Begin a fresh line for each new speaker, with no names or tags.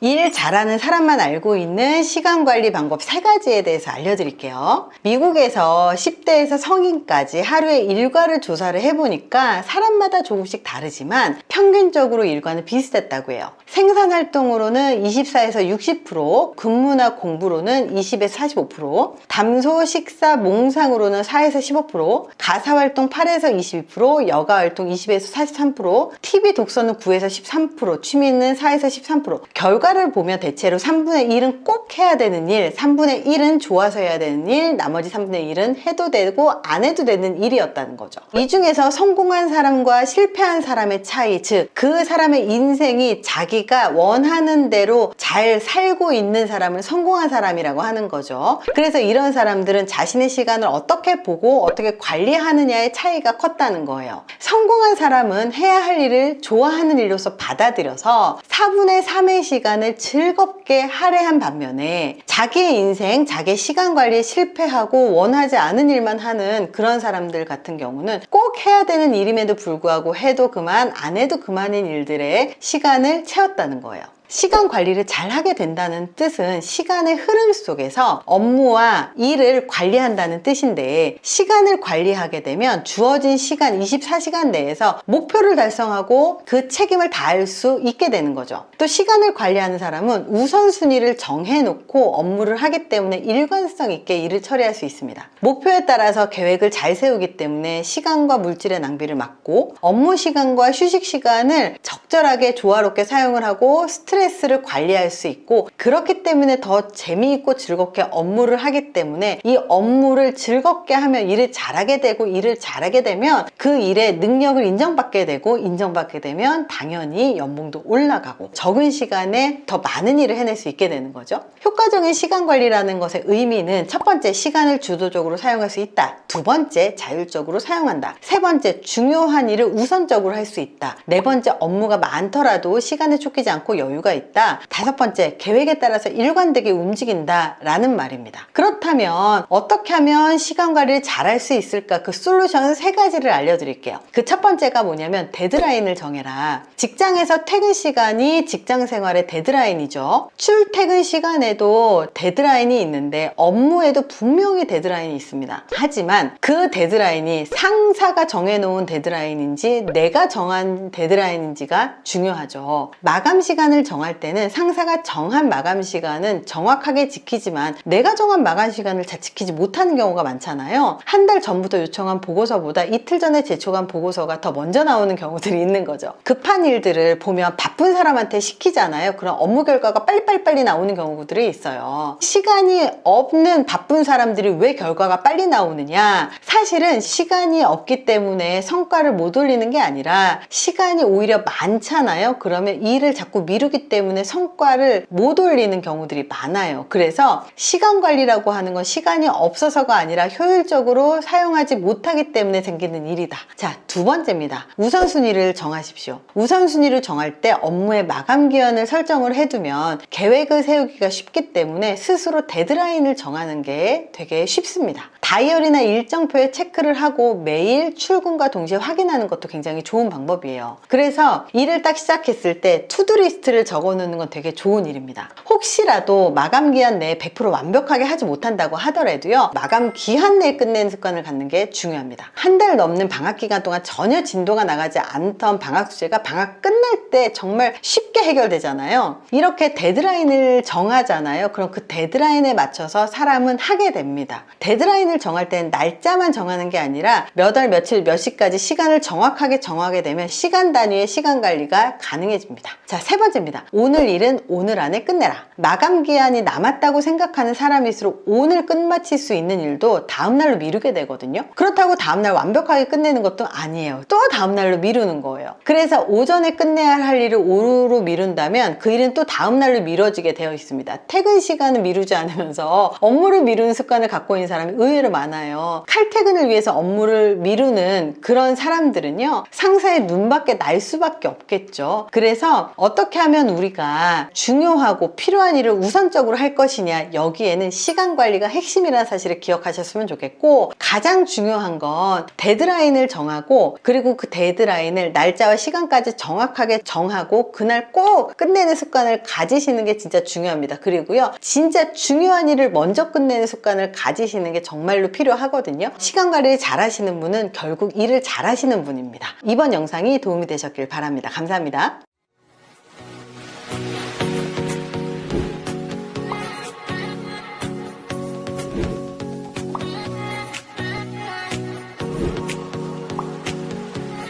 일 잘하는 사람만 알고 있는 시간관리 방법 3가지에 대해서 알려드릴게요. 미국에서 10대에서 성인까지 하루의 일과를 조사를 해보니까 사람마다 조금씩 다르지만 평균적으로 일과는 비슷했다고 해요. 생산활동으로는 24에서 60%, 근무나 공부로는 20에서 45%, 담소, 식사, 몽상으로는 4에서 15%, 가사활동 8에서 22%, 여가활동 20에서 43%, TV 독서는 9에서 13%, 취미는 4에서 13%. 결과를 보면 대체로 3분의 1은 꼭 해야 되는 일, 3분의 1은 좋아서 해야 되는 일, 나머지 3분의 1은 해도 되고 안 해도 되는 일이었다는 거죠. 이 중에서 성공한 사람과 실패한 사람의 차이, 즉 그 사람의 인생이 자기가 원하는 대로 잘 살고 있는 사람을 성공한 사람이라고 하는 거죠. 그래서 이런 사람들은 자신의 시간을 어떻게 보고 어떻게 관리하느냐의 차이가 컸다는 거예요. 성공한 사람은 해야 할 일을 좋아하는 일로서 받아들여서 4분의 3의 시간을 즐겁게 할애한 반면에 자기의 인생, 자기의 시간 관리에 실패하고 원하지 않은 일만 하는 그런 사람들 같은 경우는 꼭 해야 되는 일임에도 불구하고 해도 그만, 안 해도 그만인 일들에 시간을 채웠다는 거예요. 시간 관리를 잘 하게 된다는 뜻은 시간의 흐름 속에서 업무와 일을 관리한다는 뜻인데, 시간을 관리하게 되면 주어진 시간 24시간 내에서 목표를 달성하고 그 책임을 다할 수 있게 되는 거죠. 또 시간을 관리하는 사람은 우선순위를 정해놓고 업무를 하기 때문에 일관성 있게 일을 처리할 수 있습니다. 목표에 따라서 계획을 잘 세우기 때문에 시간과 물질의 낭비를 막고 업무 시간과 휴식 시간을 적절하게 조화롭게 사용을 하고 스트레스를 관리할 수 있고, 그렇기 때문에 더 재미있고 즐겁게 업무를 하기 때문에 이 업무를 즐겁게 하면 일을 잘하게 되고, 일을 잘하게 되면 그 일의 능력을 인정받게 되고, 인정받게 되면 당연히 연봉도 올라가고 적은 시간에 더 많은 일을 해낼 수 있게 되는 거죠. 효과적인 시간 관리라는 것의 의미는 첫 번째, 시간을 주도적으로 사용할 수 있다. 두 번째, 자율적으로 사용한다. 세 번째, 중요한 일을 우선적으로 할 수 있다. 네 번째, 업무가 많더라도 시간에 쫓기지 않고 여유가 있다. 다섯 번째, 계획에 따라서 일관되게 움직인다 라는 말입니다. 그렇다면 어떻게 하면 시간 관리를 잘할 수 있을까? 그 솔루션은 3가지를 알려드릴게요. 그 첫 번째가 뭐냐면 데드라인을 정해라. 직장에서 퇴근 시간이 직장 생활의 데드라인이죠. 출퇴근 시간에도 데드라인이 있는데 업무에도 분명히 데드라인이 있습니다. 하지만 그 데드라인이 상사가 정해놓은 데드라인인지 내가 정한 데드라인인지가 중요하죠. 마감 시간을 정할 때는 상사가 정한 마감 시간은 정확하게 지키지만 내가 정한 마감 시간을 잘 지키지 못하는 경우가 많잖아요. 한 달 전부터 요청한 보고서보다 이틀 전에 제출한 보고서가 더 먼저 나오는 경우들이 있는 거죠. 급한 일들을 보면 바쁜 사람한테 시키잖아요. 그럼 업무 결과가 빨리 나오는 경우들이 있어요. 시간이 없는 바쁜 사람들이 왜 결과가 빨리 나오느냐? 사실은 시간이 없기 때문에 성과를 못 올리는 게 아니라 시간이 오히려 많잖아요. 그러면 일을 자꾸 미루기 때문에 성과를 못 올리는 경우들이 많아요. 그래서 시간 관리라고 하는 건 시간이 없어서가 아니라 효율적으로 사용하지 못하기 때문에 생기는 일이다. 자, 두 번째입니다. 우선순위를 정하십시오. 우선순위를 정할 때 업무의 마감 기한을 설정을 해두면 계획을 세우기가 쉽기 때문에 스스로 데드라인을 정하는 게 되게 쉽습니다. 다이어리나 일정표에 체크를 하고 매일 출근과 동시에 확인하는 것도 굉장히 좋은 방법이에요. 그래서 일을 딱 시작했을 때 투두리스트를 적어놓는 건 되게 좋은 일입니다. 혹시라도 마감 기한 내에 100% 완벽하게 하지 못한다고 하더라도요, 마감 기한 내에 끝내는 습관을 갖는 게 중요합니다. 한 달 넘는 방학 기간 동안 전혀 진도가 나가지 않던 방학 숙제가 방학 끝날 때 정말 쉽게 해결되잖아요. 이렇게 데드라인을 정하잖아요. 그럼 그 데드라인에 맞춰서 사람은 하게 됩니다. 데드라인을 정할 때는 날짜만 정하는 게 아니라 몇 월 며칠 몇 시까지 시간을 정확하게 정하게 되면 시간 단위의 시간 관리가 가능해집니다. 자, 세 번째입니다. 오늘 일은 오늘 안에 끝내라. 마감 기한이 남았다고 생각하는 사람일수록 오늘 끝마칠 수 있는 일도 다음날로 미루게 되거든요. 그렇다고 다음날 완벽하게 끝내는 것도 아니에요. 또 다음날로 미루는 거예요. 그래서 오전에 끝내야 할 일을 오후로 미룬다면 그 일은 또 다음날로 미뤄지게 되어 있습니다. 퇴근 시간은 미루지 않으면서 업무를 미루는 습관을 갖고 있는 사람이 의외로 많아요. 칼퇴근을 위해서 업무를 미루는 그런 사람들은요, 상사의 눈밖에 날 수밖에 없겠죠. 그래서 어떻게 하면 우리가 중요하고 필요한 일을 우선적으로 할 것이냐, 여기에는 시간 관리가 핵심이라는 사실을 기억하셨으면 좋겠고, 가장 중요한 건 데드라인을 정하고, 그리고 그 데드라인을 날짜와 시간까지 정확하게 정하고 그날 꼭 꼭 끝내는 습관을 가지시는 게 진짜 중요합니다. 그리고요, 진짜 중요한 일을 먼저 끝내는 습관을 가지시는 게 정말로 필요하거든요. 시간 관리를 잘 하시는 분은 결국 일을 잘 하시는 분입니다. 이번 영상이 도움이 되셨길 바랍니다. 감사합니다.